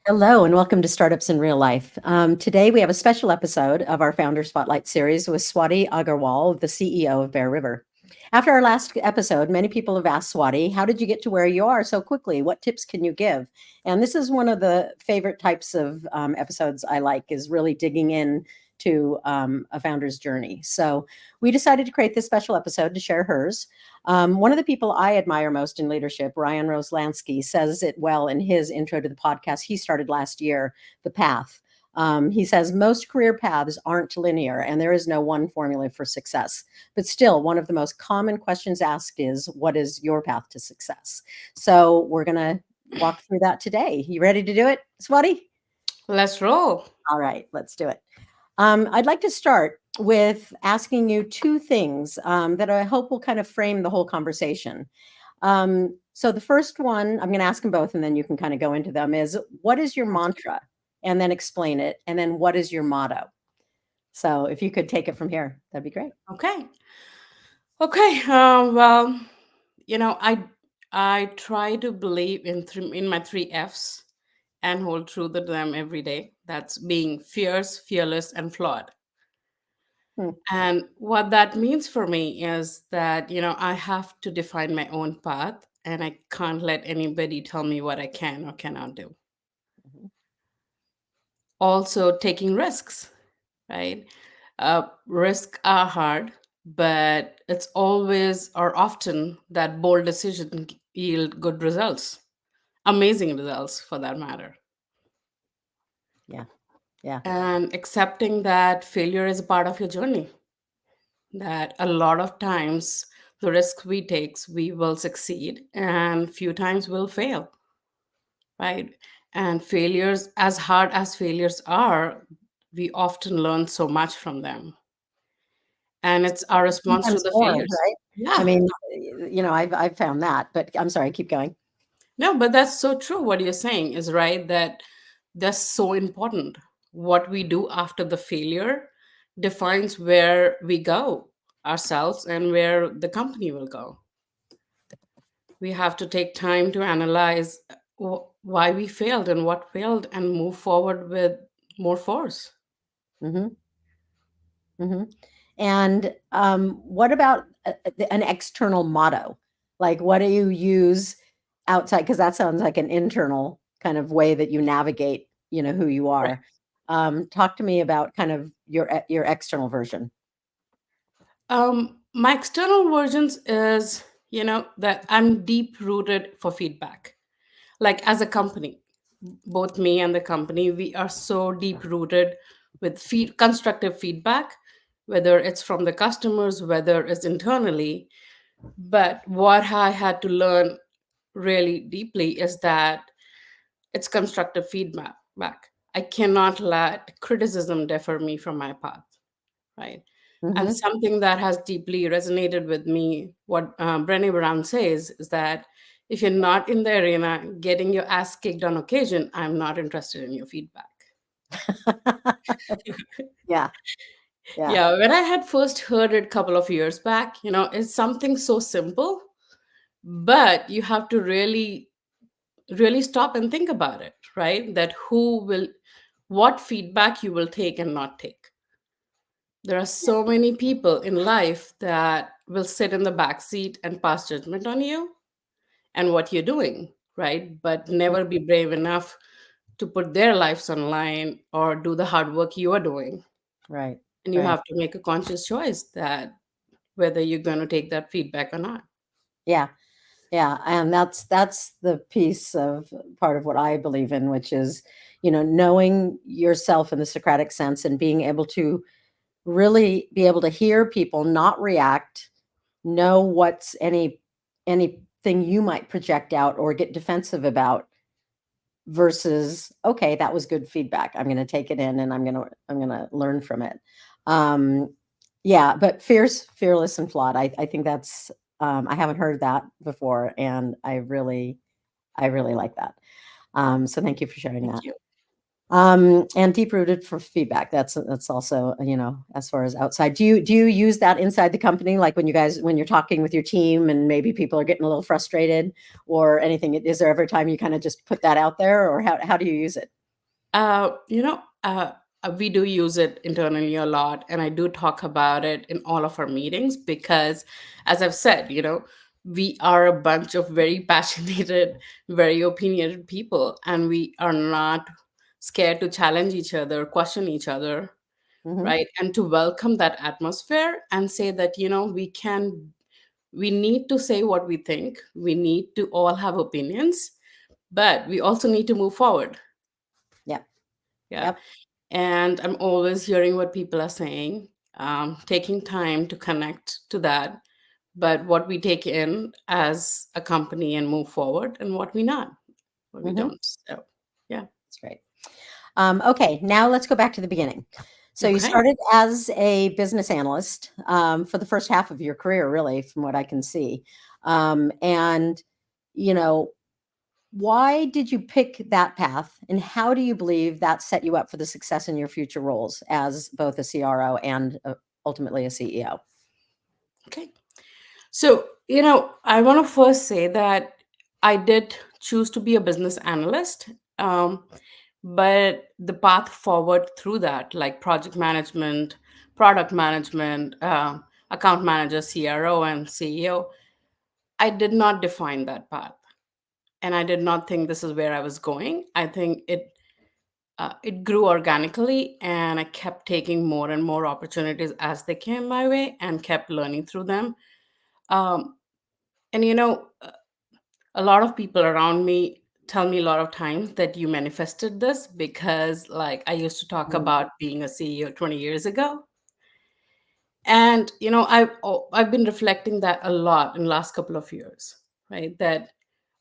Hello, and welcome to Startups in Real Life. Today, we have a special episode of our Founder Spotlight series with Swati Agarwal, the CEO of Bear River. After our last episode, many people have asked Swati, how did you get to where you are so quickly? What tips can you give? And this is one of the favorite types of episodes I like, is really digging in to a founder's journey. So we decided to create this special episode to share hers. One of the people I admire most in leadership, Ryan Roslansky, says it well in his intro to the podcast he started last year, The Path. He says most career paths aren't linear and there is no one formula for success. But still, one of the most common questions asked is, what is your path to success? So we're going to walk through that today. You ready to do it, Swati? Let's roll. All right, let's do it. I'd like to start with asking you two things that I hope will kind of frame the whole conversation. So the first one, I'm going to ask them both and then you can kind of go into them, is what is your mantra? And then explain it. And then what is your motto? So if you could take it from here, that'd be great. Okay. Okay. Well, I try to believe in my three F's and hold true to them every day. That's being fierce, fearless, and flawed. Hmm. And what that means for me is that I have to define my own path, and I can't let anybody tell me what I can or cannot do. Mhm. Also, taking risks, right? Risks are hard, but it's always or often that bold decision yield good results, amazing results for that matter. Yeah. Yeah. And accepting that failure is a part of your journey, that a lot of times the risks we take, we will succeed, and few times we'll fail, right? And failures, as hard as failures are, we often learn so much from them, and it's our response to Sometimes the more, failures. right? I Yeah. mean, I've found that, but I'm sorry, keep going. No, but that's so true. What you're saying is right, that that's so important. What we do after the failure defines where we go ourselves and where the company will go. We have to take time to analyze why we failed and what failed and move forward with more force. Hmm. Hmm. And what about an external motto? Like, what do you use outside? Because that sounds like an internal kind of way that you navigate, who you Right. are. Talk to me about kind of your external version. My external versions is, that I'm deep rooted for feedback. Like as a company, both me and the company, we are so deep rooted with constructive feedback, whether it's from the customers, whether it's internally. But what I had to learn really deeply is that it's constructive feedback. I cannot let criticism defer me from my path, right? And Hmm. something that has deeply resonated with me, what Brené Brown says, is that if you're not in the arena getting your ass kicked on occasion, I'm not interested in your feedback. Yeah, yeah, Yeah, when I had first heard it a couple of years back, it's something so simple, but you have to really, really stop and think about it, right? That what feedback you will take and not take. There are so many people in life that will sit in the back seat and pass judgment on you and what you're doing, right? But never be brave enough to put their lives online or do the hard work you are doing. right, And you right. have to make a conscious choice that whether you're going to take that feedback or not. Yeah. Yeah, and that's the piece of part of what I believe in, which is, knowing yourself in the Socratic sense and being able to really be able to hear people, not react, know what's anything you might project out or get defensive about versus, okay, that was good feedback. I'm going to take it in and I'm going to learn from it. Um, yeah, but fierce, fearless, and flawed. I think that's I haven't heard that before, and I really like that. So thank you for sharing Thank that. you. And deep rooted for feedback. That's also, as far as outside. Do you use that inside the company, like when you're talking with your team and maybe people are getting a little frustrated or anything? Is there ever a time you kind of just put that out there, or how do you use it? You know, we do use it internally a lot, and I do talk about it in all of our meetings because, as I've said, we are a bunch of very passionate, very opinionated people, and we are not scared to challenge each other, question each other, Hmm. right? And to welcome that atmosphere and say that, we need to say what we think, we need to all have opinions, but we also need to move forward. Yeah. Yeah. Yep. And I'm always hearing what people are saying, taking time to connect to that, but what we take in as a company and move forward, and what we not, what we Hmm. don't. So, yeah. That's great. Okay, now let's go back to the beginning. So you Okay. started as a business analyst for the first half of your career, really, from what I can see. And you know, why did you pick that path, and how do you believe that set you up for the success in your future roles as both a CRO and ultimately a CEO? Okay. So, I want to first say that I did choose to be a business analyst. Um, but the path forward through that, like project management, product management, account manager, CRO, and CEO, I did not define that path, and I did not think this is where I was going. I think it grew organically, and I kept taking more and more opportunities as they came my way, and kept learning through them. Um, and a lot of people around me tell me a lot of times that you manifested this, because, like, I used to talk Mm, about being a CEO 20 years ago. And I've been reflecting that a lot in the last couple of years, right? That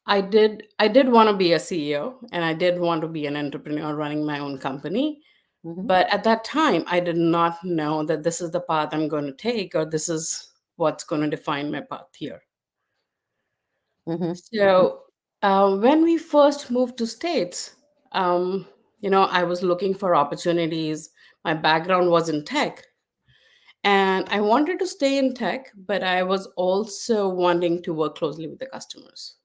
I did want to be a CEO, and I did want to be an entrepreneur running my own company. mhm, But at that time, I did not know that this is the path I'm going to take, or this is what's going to define my path here. mhm, So, when we first moved to States, I was looking for opportunities. My background was in tech, and I wanted to stay in tech, but I was also wanting to work closely with the customers.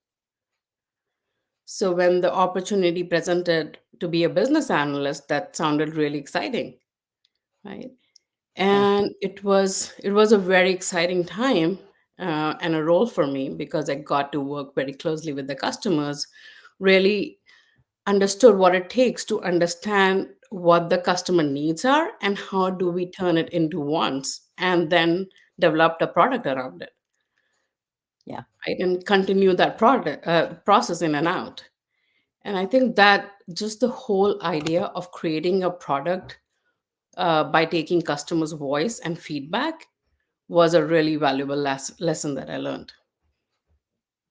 So when the opportunity presented to be a business analyst, that sounded really exciting, right? yeah, And it was a very exciting time, and a role for me, because I got to work very closely with the customers, really understood what it takes to understand what the customer needs are, and how do we turn it into wants, and then develop a product around it, yeah. right? And continue that product process in and out. And I think that just the whole idea of creating a product, by taking customers' voice and feedback, was a really valuable lesson that I learned.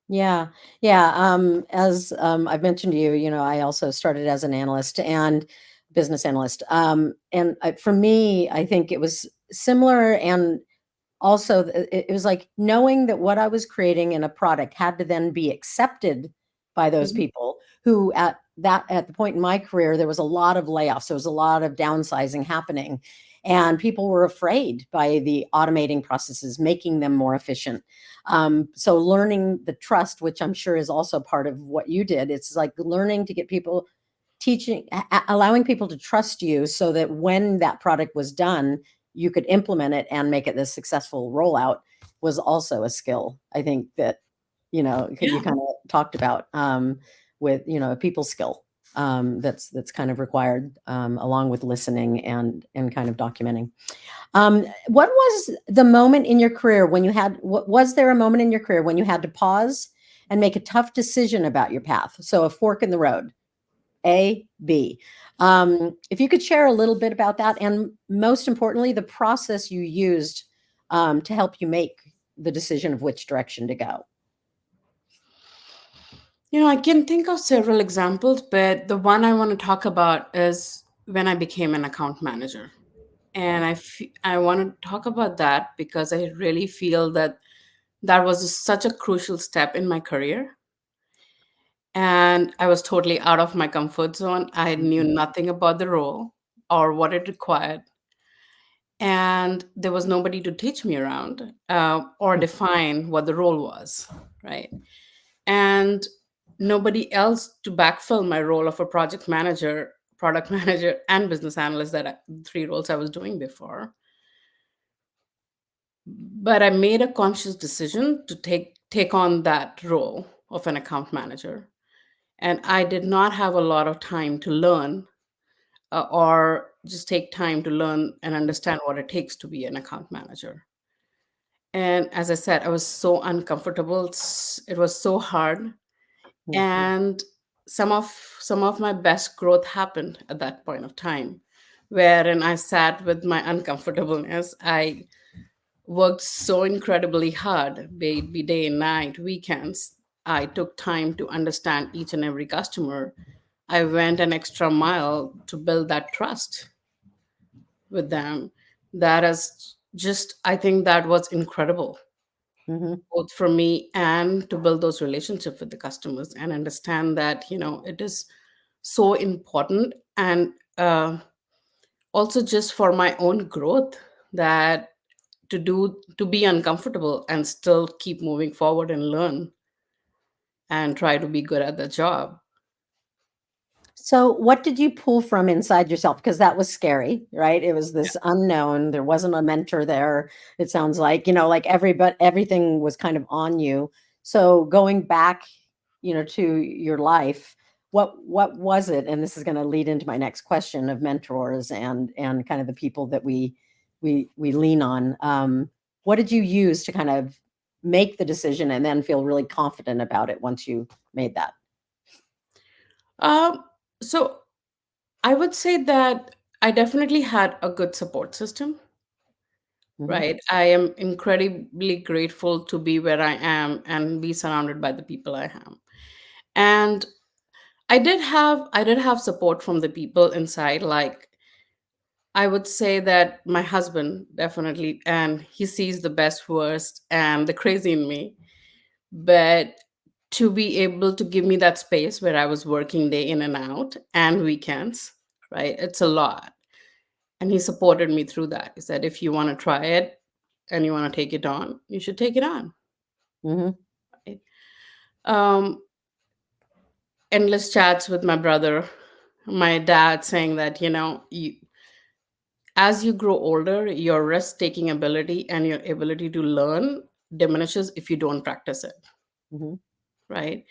Yeah, yeah. As I've mentioned to you, I also started as an analyst and business analyst. And for me, I think it was similar, and also it was like knowing that what I was creating in a product had to then be accepted by those Mhm. people who at the point in my career there was a lot of layoffs, there was a lot of downsizing happening, and people were afraid by the automating processes, making them more efficient. So learning the trust, which I'm sure is also part of what you did, it's like learning to get people, allowing people to trust you so that when that product was done, you could implement it and make it a successful rollout, was also a skill. I think that, you Yeah. kind of talked about with, a people skill that's kind of required along with listening and kind of documenting. What was the moment in your career when you had, what was there a moment in your career when you had to pause and make a tough decision about your path? So a fork in the road, A, B. If you could share a little bit about that, and most importantly, the process you used to help you make the decision of which direction to go. I can think of several examples, but the one I want to talk about is when I became an account manager. Okay. And I want to talk about that because I really feel that that was such a crucial step in my career. And I was totally out of my comfort zone. I knew Mhm. nothing about the role or what it required. And there was nobody to teach me around, or define what the role was, right? And nobody else to backfill my role of a project manager, product manager and business analyst, three roles I was doing before. But I made a conscious decision to take on that role of an account manager, and I did not have a lot of time to learn, or just take time to learn and understand what it takes to be an account manager. And as I said, I was so uncomfortable. It was so hard, Mm. and some of my best growth happened at that point of time, wherein I sat with my uncomfortableness. I worked so incredibly hard, be it be day and night, weekends. I took time to understand each and every customer. I went an extra mile to build that trust with them. That is just, I think that was incredible, Mhm. both for me and to build those relationships with the customers and understand that, it is so important. And also just for my own growth, that to be uncomfortable and still keep moving forward and learn and try to be good at the job. So, what did you pull from inside yourself? Because that was scary, right? It was this unknown. There wasn't a mentor there. It sounds like, like everything was kind of on you. So, going back, to your life, what was it? And this is going to lead into my next question of mentors and kind of the people that we lean on. What did you use to kind of make the decision and then feel really confident about it once you made that? um, so I would say that I definitely had a good support system. Hmm. Right. I am incredibly grateful to be where I am and be surrounded by the people I am. And I did have support from the people inside. Like, I would say that my husband definitely, and he sees the best, worst, and the crazy in me. But to be able to give me that space where I was working day in and out and weekends, right? It's a lot. And he supported me through that. He said, if you want to try it and you want to take it on, you should take it on. Hmm. Right? Um, Endless chats with my brother, my dad saying that, as you grow older, your risk taking ability and your ability to learn diminishes if you don't practice it, Hmm. right?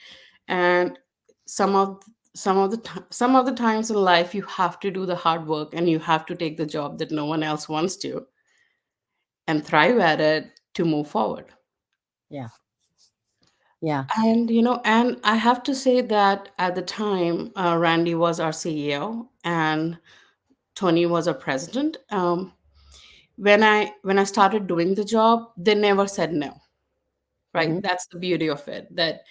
And some of the times in life you have to do the hard work and you have to take the job that no one else wants to and thrive at it to move forward. Yeah. Yeah. And I have to say that at the time, Randy was our CEO and Tony was our president. When I started doing the job, they never said no. Right, Mhm, that's the beauty of it. That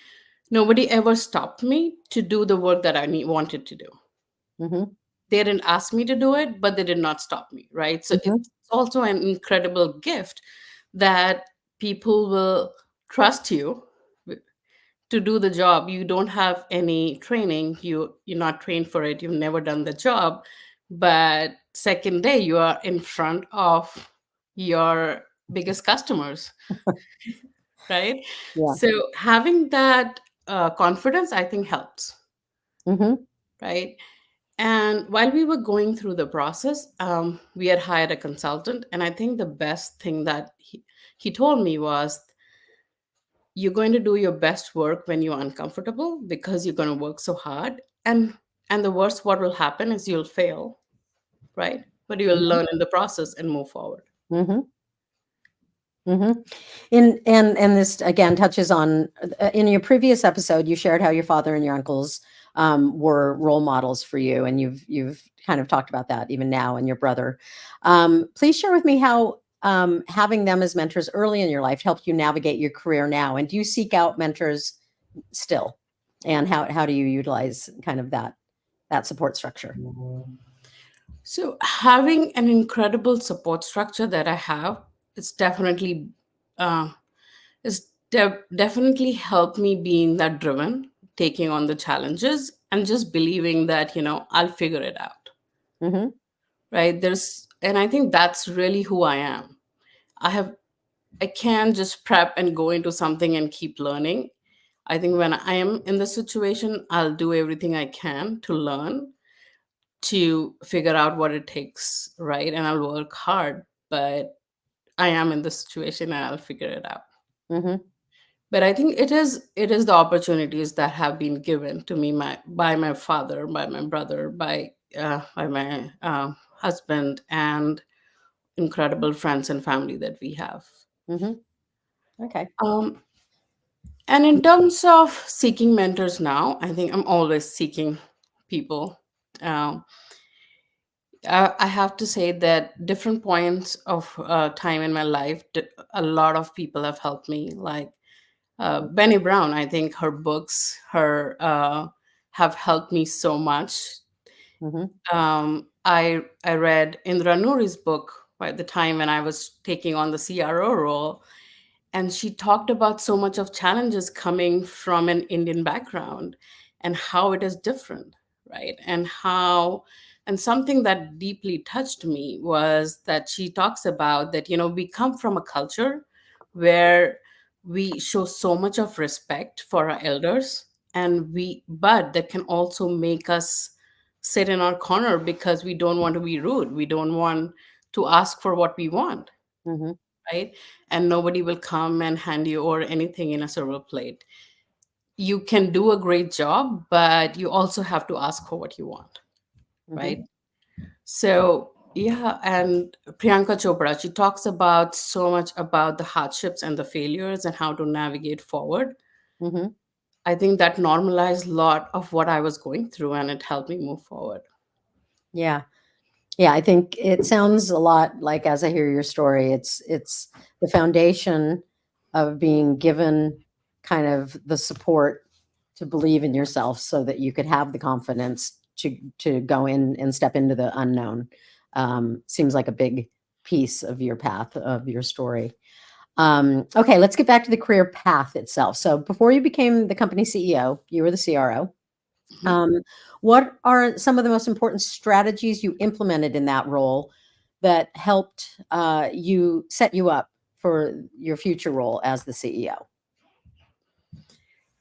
nobody ever stopped me to do the work that wanted to do. mhm, They didn't ask me to do it, but they did not stop me. Right, so mhm. it's also an incredible gift that people will trust you to do the job. You don't have any training, you're not trained for it, you've never done the job, but second day you are in front of your biggest customers, right? Yeah. So having that confidence, I think, helps, Mhm, right? And while we were going through the process, we had hired a consultant, and I think the best thing that he told me was, you're going to do your best work when you're uncomfortable because you're going to work so hard, and the worst what will happen is you'll fail, right? But you'll mhm, learn in the process and move forward. mhm, mhm. And this again touches on in your previous episode, you shared how your father and your uncles were role models for you, and you've kind of talked about that even now, and your brother. Please share with me how having them as mentors early in your life helped you navigate your career now, and do you seek out mentors still? And how do you utilize kind of that support structure? So having an incredible support structure that I have, it's definitely uh, definitely helped me being that driven, taking on the challenges, and just believing that, I'll figure it out. Hmm. Right, and I think that's really who I am. I can't just prep and go into something and keep learning. I think when I am in the situation, I'll do everything I can to learn. to figure out what it takes, right? And I'll work hard, but I am in this situation and I'll figure it out. Mm-hmm. But I think it is the opportunities that have been given to me by my father, by my brother, by my husband, and incredible friends and family that we have. Mm-hmm. Okay. Um, and in terms of seeking mentors now, I think I'm always seeking people. Um, I have to say that different points of time in my life, a lot of people have helped me. Like Benny Brown, I think her books, her have helped me so much. Mm-hmm. I read Indra Noori's book by the time when I was taking on the CRO role, and she talked about so much of challenges coming from an Indian background and how it is different, right? And something that deeply touched me was that she talks about that, we come from a culture where we show so much of respect for our elders, but that can also make us sit in our corner because we don't want to be rude, we don't want to ask for what we want, Mm-hmm. right? And nobody will come and hand you over anything in a silver plate. You can do a great job, but you also have to ask for what you want, Mm-hmm. right? So, yeah, and Priyanka Chopra, she talks about so much about the hardships and the failures and how to navigate forward. Mm-hmm. I think that normalized a lot of what I was going through and it helped me move forward. Yeah. Yeah, I think it sounds a lot like, as I hear your story, it's the foundation of being given kind of the support to believe in yourself so that you could have the confidence to go in and step into the unknown. Seems like a big piece of your path of your story. Okay, let's get back to the career path itself. So before you became the company CEO, you were the CRO. Mhm. Um, what are some of the most important strategies you implemented in that role that helped you set you up for your future role as the CEO?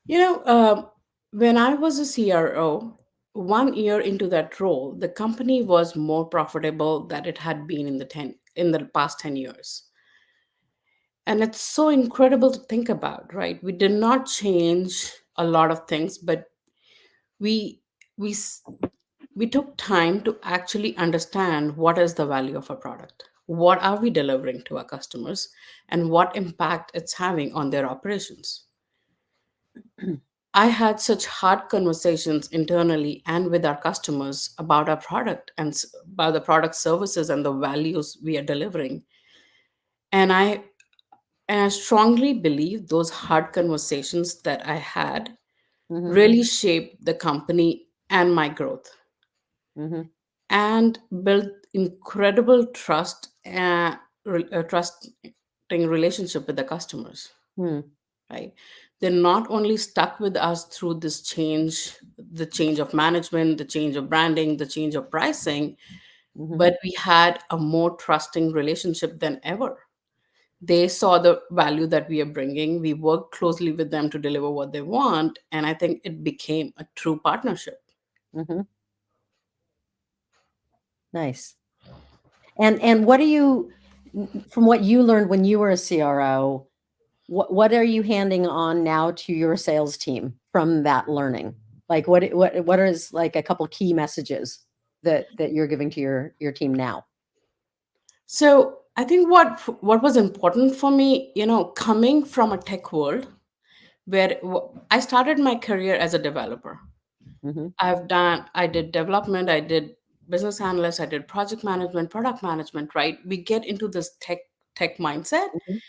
You know, when I was a CRO, 1 year into that role, the company was more profitable than it had been in the past 10 years. And it's so incredible to think about, right? We did not change a lot of things, but we we s- we took time to actually understand what is the value of a product, what are we delivering to our customers, and what impact it's having on their operations. I had such hard conversations internally and with our customers about our product and about the product services and the values we are delivering. And I strongly believe those hard conversations that I had Hmm. really shaped the company and my growth Hmm. and built incredible trusting relationship with the customers, Hmm. right? They're not only stuck with us through this change, the change of management, the change of branding, the change of pricing, Hmm. but we had a more trusting relationship than ever. They saw the value that we are bringing. We worked closely with them to deliver what they want. And I think it became a true partnership. Hmm. Nice. And what do you, from what you learned when you were a CRO, what are you handing on now to your sales team from that learning? Like what is like a couple key messages that you're giving to your team now? So I think what was important for me, coming from a tech world where I started my career as a developer. Mhm. I did development, I did business analyst, I did project management, product management, right? We get into this tech mindset Mhm.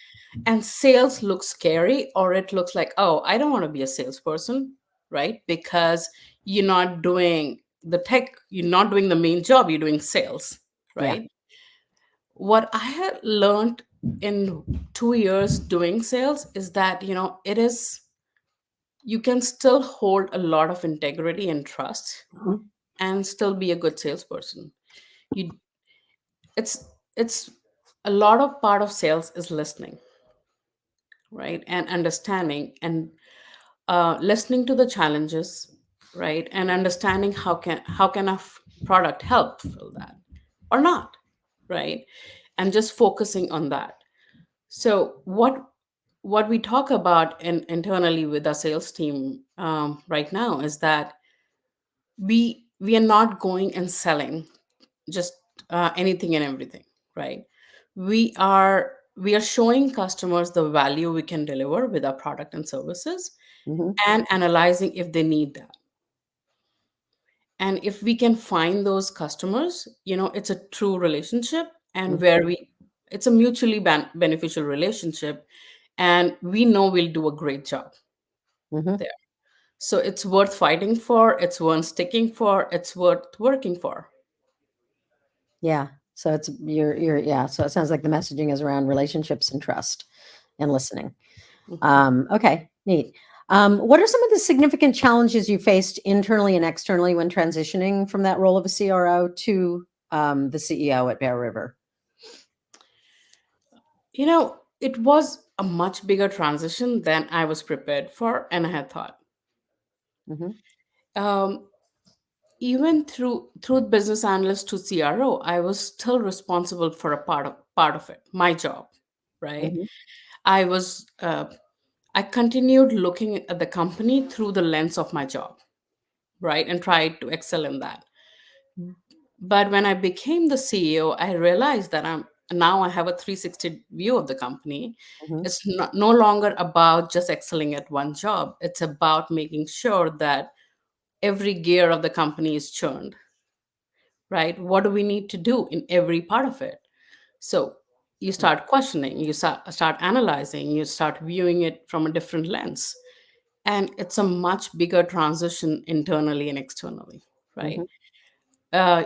and sales looks scary, or it looks like, oh, I don't want to be a salesperson, right? Because you're not doing the main job, you're doing sales, Yeah. right? What I had learned in 2 years doing sales is that, you can still hold a lot of integrity and trust Mhm. and still be a good salesperson. You it's a lot of part of sales is listening, right? And understanding and listening to the challenges, right? And understanding how can product help fill that or not, right? And just focusing on that. So what we talk about internally with our sales team right now is that we are not going and selling just anything and everything, right? We are showing customers the value we can deliver with our product and services, Mm-hmm. and analyzing if they need that. And if we can find those customers, it's a true relationship, and where we it's a mutually beneficial relationship, and we know we'll do a great job Mm-hmm. there. So it's worth fighting for, it's worth sticking for, it's worth working for. Yeah. So it's you're yeah. So it sounds like the messaging is around relationships and trust and listening. Okay, neat. What are some of the significant challenges you faced internally and externally when transitioning from that role of a CRO to the CEO at Bear River? It was a much bigger transition than I was prepared for and I had thought. Mm-hmm. Um, Even through business analyst to CRO, I was still responsible for a part of it, my job, right? Mm-hmm. I was I continued looking at the company through the lens of my job, right, and tried to excel in that. But when I became the CEO, I realized that I have a 360 view of the company. Mm-hmm. It's no longer about just excelling at one job. It's about making sure that every gear of the company is churned, right? What do we need to do in every part of it? So you start questioning, you start analyzing, you start viewing it from a different lens. And it's a much bigger transition internally and externally, right? Mm-hmm. Uh,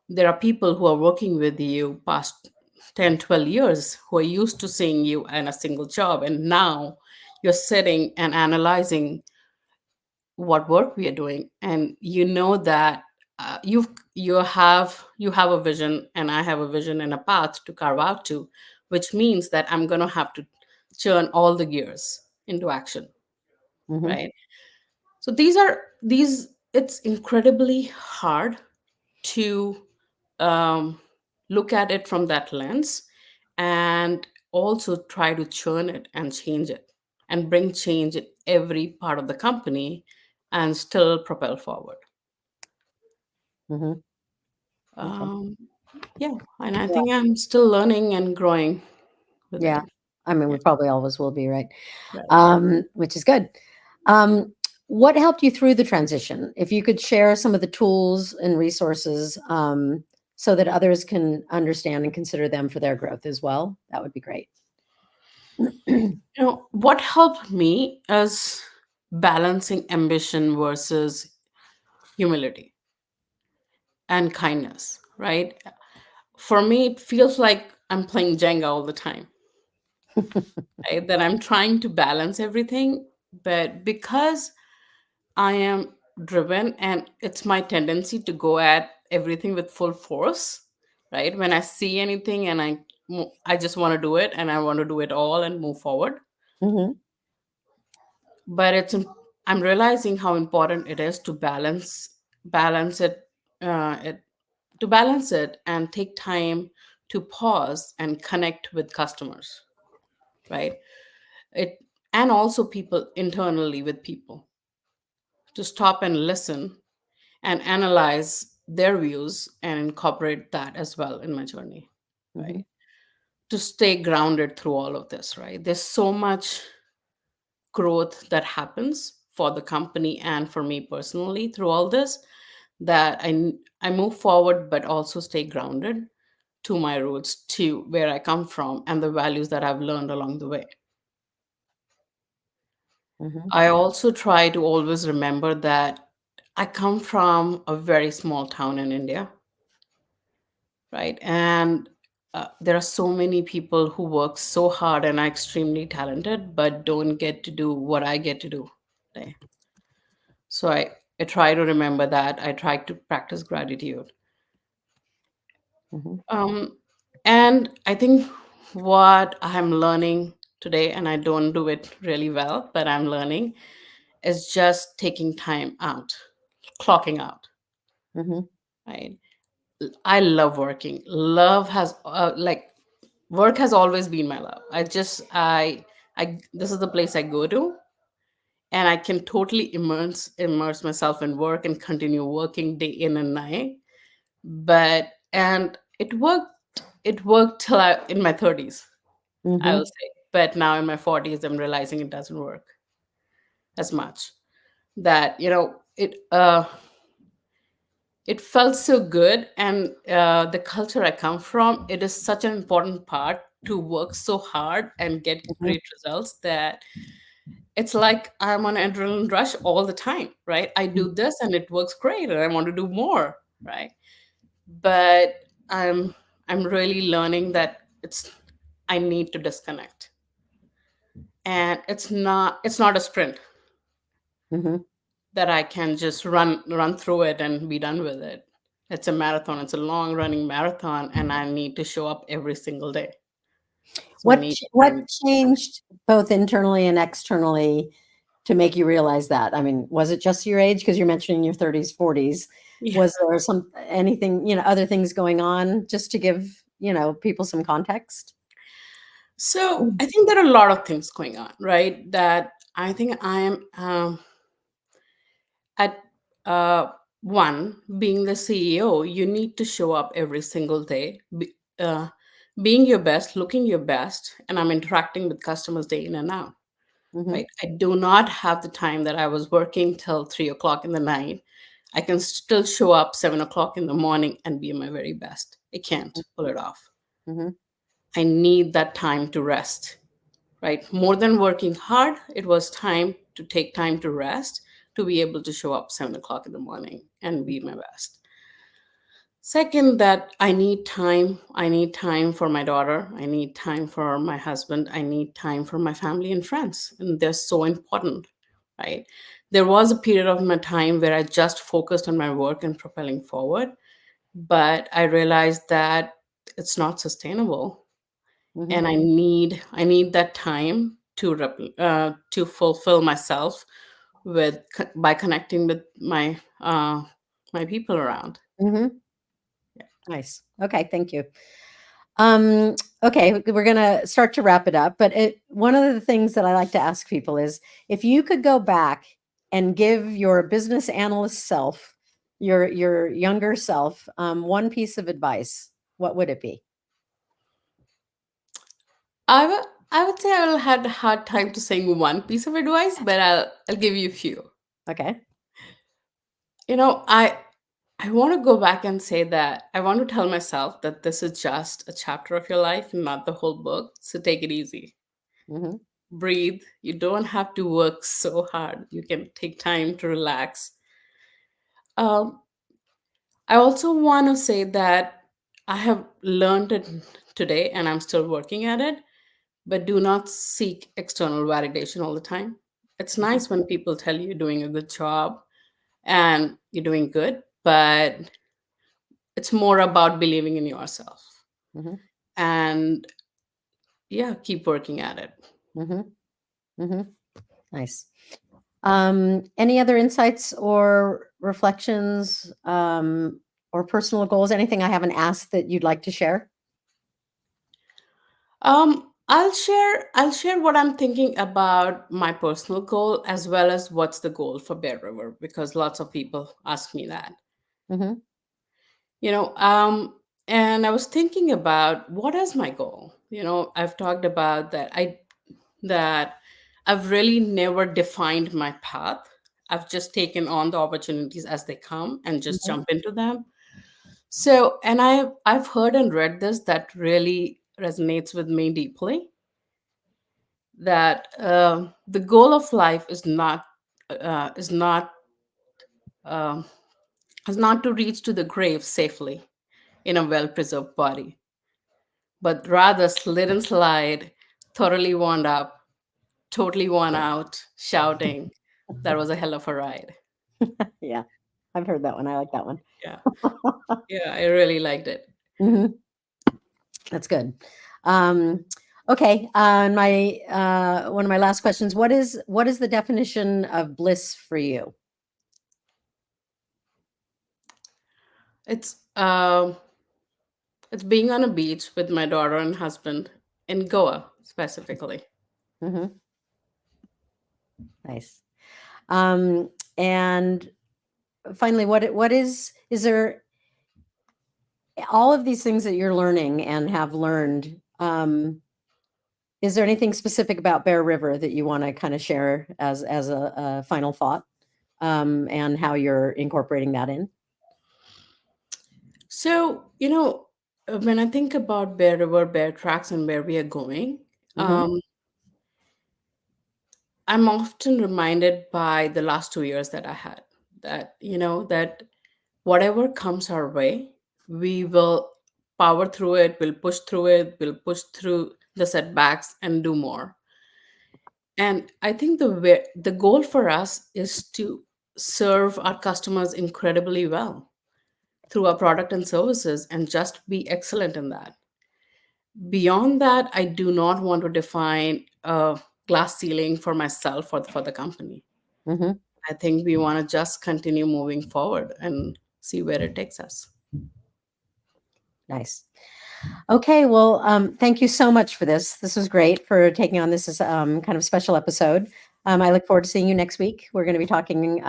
there are people who are working with you past 10, 12 years who are used to seeing you in a single job. And now you're sitting and analyzing what work we are doing, and you know that you have a vision, and I have a vision and a path to carve out to, which means that I'm going to have to churn all the gears into action, Mm-hmm. right? So these it's incredibly hard to um, look at it from that lens, and also try to churn it and change it and bring change in every part of the company and still propel forward. Mm-hmm. Okay. um, yeah, and I Yeah. think I'm still learning and growing with Yeah. it. I mean, Yeah, we probably always will be, right? right. Which is good. Um, what helped you through the transition? If you could share some of the tools and resources so that others can understand and consider them for their growth as well, that would be great. What helped me is balancing ambition versus humility and kindness, right? For me, it feels like I'm playing Jenga all the time, right? That I'm trying to balance everything, but because I am driven, and it's my tendency to go at everything with full force, right? When I see anything and I just want to do it, and I want to do it all and move forward. Hmm. But I'm realizing how important it is to balance it, uh, it to balance it and take time to pause and connect with customers, right? It and also people internally with people, to stop and listen and analyze their views and incorporate that as well in my journey, Hmm. right? To stay grounded through all of this, right? There's so much growth that happens for the company and for me personally through all this, that I move forward but also stay grounded to my roots, to where I come from and the values that I've learned along the way. Hmm. I also try to always remember that I come from a very small town in India, right? And there are so many people who work so hard and are extremely talented, but don't get to do what I get to do today. So I try to remember that. I try to practice gratitude. Hmm. Um, and I think what I'm learning today, and I don't do it really well, but I'm learning, is just taking time out, clocking out, Hmm. right? I love working. Love has work has always been my love. I this is the place I go to, and I can totally immerse myself in work and continue working day in and night. But and it worked till I in my 30s, I will Mm-hmm. say. But now in my 40s, I'm realizing it doesn't work as much. That it felt so good, and the culture I come from, it is such an important part to work so hard and get Mm-hmm. great results, that it's like I'm on an adrenaline rush all the time, right? I do this and it works great and I want to do more, right? But I'm really learning that I need to disconnect, and it's not a sprint Mm-hmm. that I can just run through it and be done with it. It's a marathon. It's a long running marathon, and I need to show up every single day. So I need What time. changed both internally and externally to make you realize that? I mean, was it just your age? Because you're mentioning your 30s, 40s. Yeah. Was there anything, other things going on, just to give, people some context? So I think there are a lot of things going on, right? That I think I am at one, being the CEO, you need to show up every single day, being your best, looking your best, and I'm interacting with customers day in and out. Mm-hmm. Right? I do not have the time that I was working till 3 o'clock in the night. I can still show up 7 o'clock in the morning and be my very best. I can't pull it off. Mm-hmm. I need that time to rest, right? More than working hard, it was time to take time to rest to be able to show up 7 o'clock in the morning and be my best. Second, that I need time. I need time for my daughter. I need time for my husband. I need time for my family and friends. And they're so important, right? There was a period of my time where I just focused on my work and propelling forward, but I realized that it's not sustainable. Mm-hmm. And I need that time to fulfill myself by connecting with my people around. Mm-hmm. Nice. Okay, thank you. Um, okay, we're gonna start to wrap it up. But one of the things that I like to ask people is, if you could go back and give your business analyst self, your younger self, one piece of advice, what would it be? I would say I will had a hard time to saying one piece of advice, but I'll give you a few. Okay. You know, I want to go back and say that I want to tell myself that this is just a chapter of your life, not the whole book. So take it easy. Mm-hmm. Breathe. You don't have to work so hard. You can take time to relax. Um, I also want to say that I have learned it today and I'm still working at it, but do not seek external validation all the time. It's Mm-hmm. nice when people tell you you're doing a good job and you're doing good, but it's more about believing in yourself. Mm-hmm. And yeah, keep working at it. Mm-hmm. Mm-hmm. Nice. Any other insights or reflections, or personal goals? Anything I haven't asked that you'd like to share? I'll share what I'm thinking about my personal goal as well as what's the goal for Bear River, because lots of people ask me that. Mm-hmm. You know, and I was thinking about what is my goal. I've talked about that I've really never defined my path. I've just taken on the opportunities as they come and just Mm-hmm. jump into them. So, and I've heard and read this that really resonates with me deeply. That the goal of life uh, is not um is not to reach to the grave safely in a well preserved body, but rather slid and slide, thoroughly wound up, totally worn out, shouting. That was a hell of a ride. Yeah, I've heard that one. I like that one. Yeah. Yeah, I really liked it. Hmm. That's good. Um, okay, and my one of my last questions: what is the definition of bliss for you? It's um it's being on a beach with my daughter and husband in Goa specifically. Hmm. Nice. Um, and finally, what is there all of these things that you're learning and have learned? Is there anything specific about Bear River that you want to kind of share as a final thought, and how you're incorporating that in? So, when I think about Bear River, Bear Tracks, and where we are going, Hmm. um, I'm often reminded by the last 2 years that I had that whatever comes our way, we will power through it, we'll push through the setbacks and do more. And I think the goal for us is to serve our customers incredibly well through our product and services and just be excellent in that. Beyond that, I do not want to define a glass ceiling for myself or for the company. Hmm. I think we want to just continue moving forward and see where it takes us. Nice. Okay, well, thank you so much for this. This was great for taking on this as kind of special episode. I look forward to seeing you next week. We're going to be talking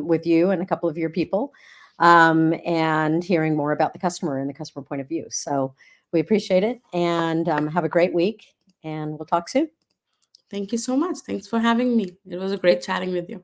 with you and a couple of your people, and hearing more about the customer and the customer point of view. So we appreciate it, and have a great week, and we'll talk soon. Thank you so much. Thanks for having me. It was a great chatting with you.